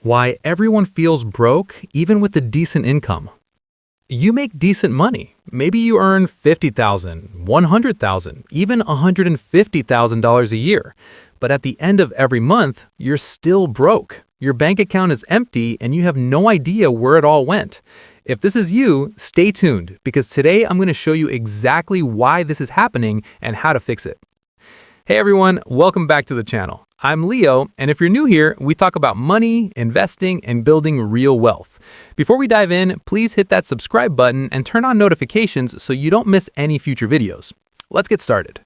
Why everyone feels broke even with a decent income. You make decent money. Maybe you earn $50,000, $100,000, even $150,000 a year. But at the end of every month, you're still broke. Your bank account is empty and you have no idea where it all went. If this is you, stay tuned because today I'm going to show you exactly why this is happening and how to fix it. Hey everyone, welcome back to the channel. I'm Leo, and if you're new here, we talk about money, investing, and building real wealth. Before we dive in, please hit that subscribe button and turn on notifications so you don't miss any future videos. Let's get started.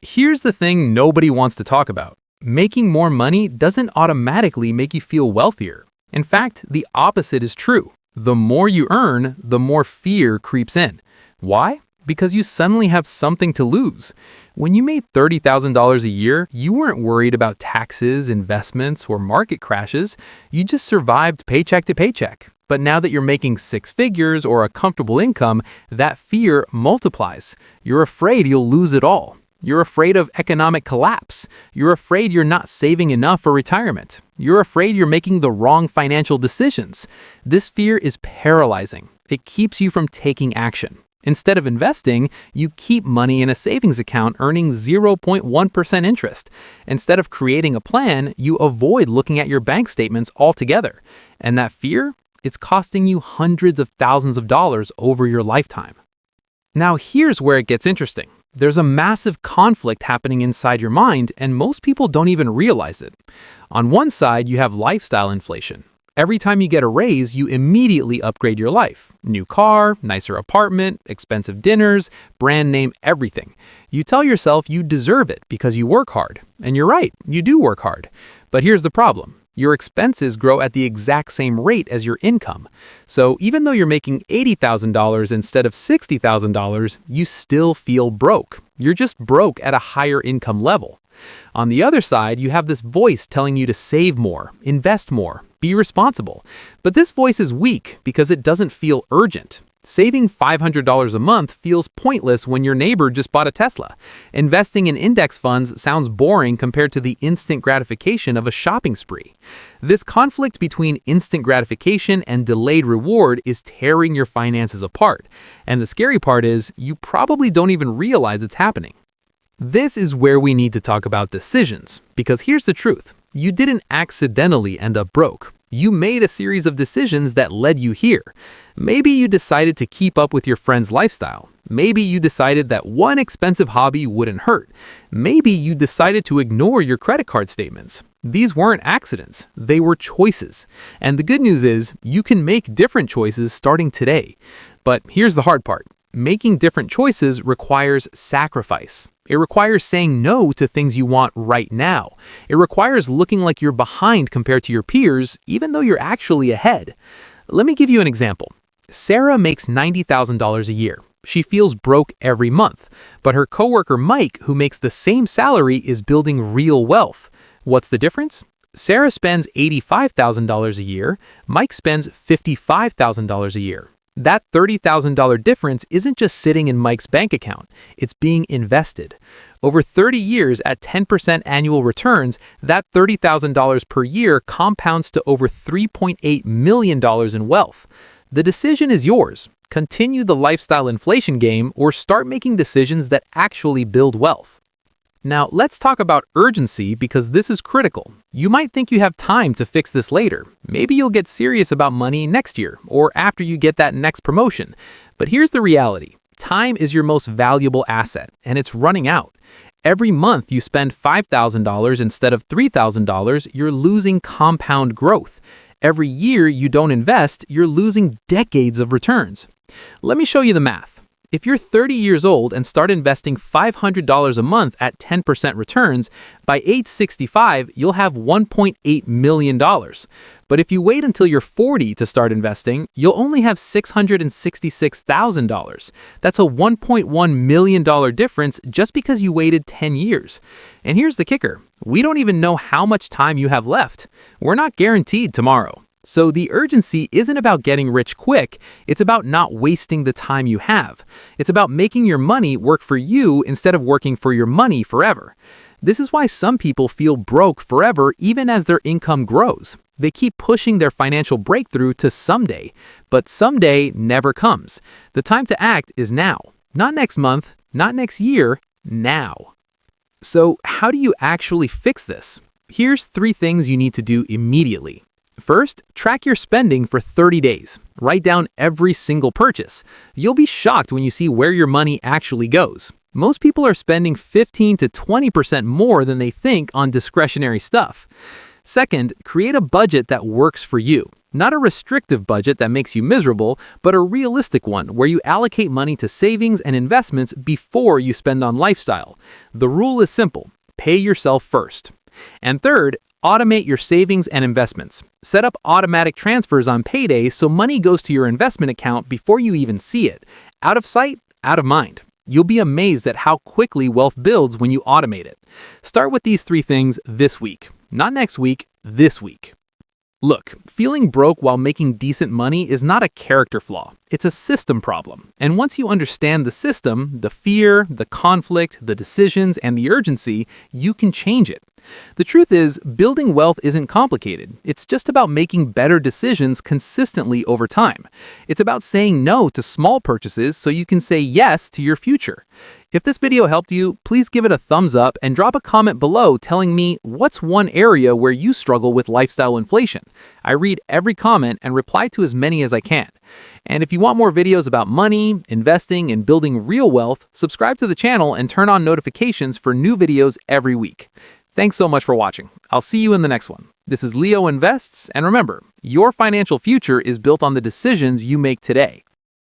Here's the thing nobody wants to talk about. Making more money doesn't automatically make you feel wealthier. In fact, the opposite is true. The more you earn, the more fear creeps in. Why? Because you suddenly have something to lose. When you made $30,000 a year, you weren't worried about taxes, investments, or market crashes. You just survived paycheck to paycheck. But now that you're making six figures or a comfortable income, that fear multiplies. You're afraid you'll lose it all. You're afraid of economic collapse. You're afraid you're not saving enough for retirement. You're afraid you're making the wrong financial decisions. This fear is paralyzing. It keeps you from taking action. Instead of investing, you keep money in a savings account earning 0.1% interest. Instead of creating a plan, you avoid looking at your bank statements altogether. And that fear? It's costing you hundreds of thousands of dollars over your lifetime. Now here's where it gets interesting. There's a massive conflict happening inside your mind, and most people don't even realize it. On one side, you have lifestyle inflation. Every time you get a raise, you immediately upgrade your life. New car, nicer apartment, expensive dinners, brand name everything. You tell yourself you deserve it because you work hard. And you're right, you do work hard. But here's the problem. Your expenses grow at the exact same rate as your income. So even though you're making $80,000 instead of $60,000, you still feel broke. You're just broke at a higher income level. On the other side, you have this voice telling you to save more, invest more, be responsible. But this voice is weak because it doesn't feel urgent. Saving $500 a month feels pointless when your neighbor just bought a Tesla. Investing in index funds sounds boring compared to the instant gratification of a shopping spree. This conflict between instant gratification and delayed reward is tearing your finances apart. And the scary part is, you probably don't even realize it's happening. This is where we need to talk about decisions, because here's the truth. You didn't accidentally end up broke. You made a series of decisions that led you here. Maybe you decided to keep up with your friend's lifestyle. Maybe you decided that one expensive hobby wouldn't hurt. Maybe you decided to ignore your credit card statements. These weren't accidents, they were choices. And the good news is, you can make different choices starting today. But here's the hard part. Making different choices requires sacrifice. It requires saying no to things you want right now. It requires looking like you're behind compared to your peers, even though you're actually ahead. Let me give you an example. Sarah makes $90,000 a year. She feels broke every month, but her coworker Mike, who makes the same salary, is building real wealth. What's the difference? Sarah spends $85,000 a year. Mike spends $55,000 a year. That $30,000 difference isn't just sitting in Mike's bank account, it's being invested. Over 30 years at 10% annual returns, that $30,000 per year compounds to over $3.8 million in wealth. The decision is yours. Continue the lifestyle inflation game or start making decisions that actually build wealth. Now, let's talk about urgency because this is critical. You might think you have time to fix this later. Maybe you'll get serious about money next year or after you get that next promotion. But here's the reality. Time is your most valuable asset, and it's running out. Every month you spend $5,000 instead of $3,000, you're losing compound growth. Every year you don't invest, you're losing decades of returns. Let me show you the math. If you're 30 years old and start investing $500 a month at 10% returns, by age 65, you'll have $1.8 million. But if you wait until you're 40 to start investing, you'll only have $666,000. That's a $1.1 million difference just because you waited 10 years. And here's the kicker. We don't even know how much time you have left. We're not guaranteed tomorrow. So the urgency isn't about getting rich quick, it's about not wasting the time you have. It's about making your money work for you instead of working for your money forever. This is why some people feel broke forever even as their income grows. They keep pushing their financial breakthrough to someday, but someday never comes. The time to act is now. Not next month, not next year, now. So, how do you actually fix this? Here's 3 things you need to do immediately. First, track your spending for 30 days. Write down every single purchase. You'll be shocked when you see where your money actually goes. Most people are spending 15 to 20% more than they think on discretionary stuff. Second, create a budget that works for you. Not a restrictive budget that makes you miserable, but a realistic one where you allocate money to savings and investments before you spend on lifestyle. The rule is simple: pay yourself first. And third, automate your savings and investments. Set up automatic transfers on payday so money goes to your investment account before you even see it. Out of sight, out of mind. You'll be amazed at how quickly wealth builds when you automate it. Start with these 3 things this week. Not next week, this week. Look, feeling broke while making decent money is not a character flaw. It's a system problem. And once you understand the system, the fear, the conflict, the decisions, and the urgency, you can change it. The truth is, building wealth isn't complicated. It's just about making better decisions consistently over time. It's about saying no to small purchases so you can say yes to your future. If this video helped you, please give it a thumbs up and drop a comment below telling me what's one area where you struggle with lifestyle inflation. I read every comment and reply to as many as I can. And if you want more videos about money, investing, and building real wealth, subscribe to the channel and turn on notifications for new videos every week. Thanks so much for watching. I'll see you in the next one. This is Leo Invests, and remember, your financial future is built on the decisions you make today.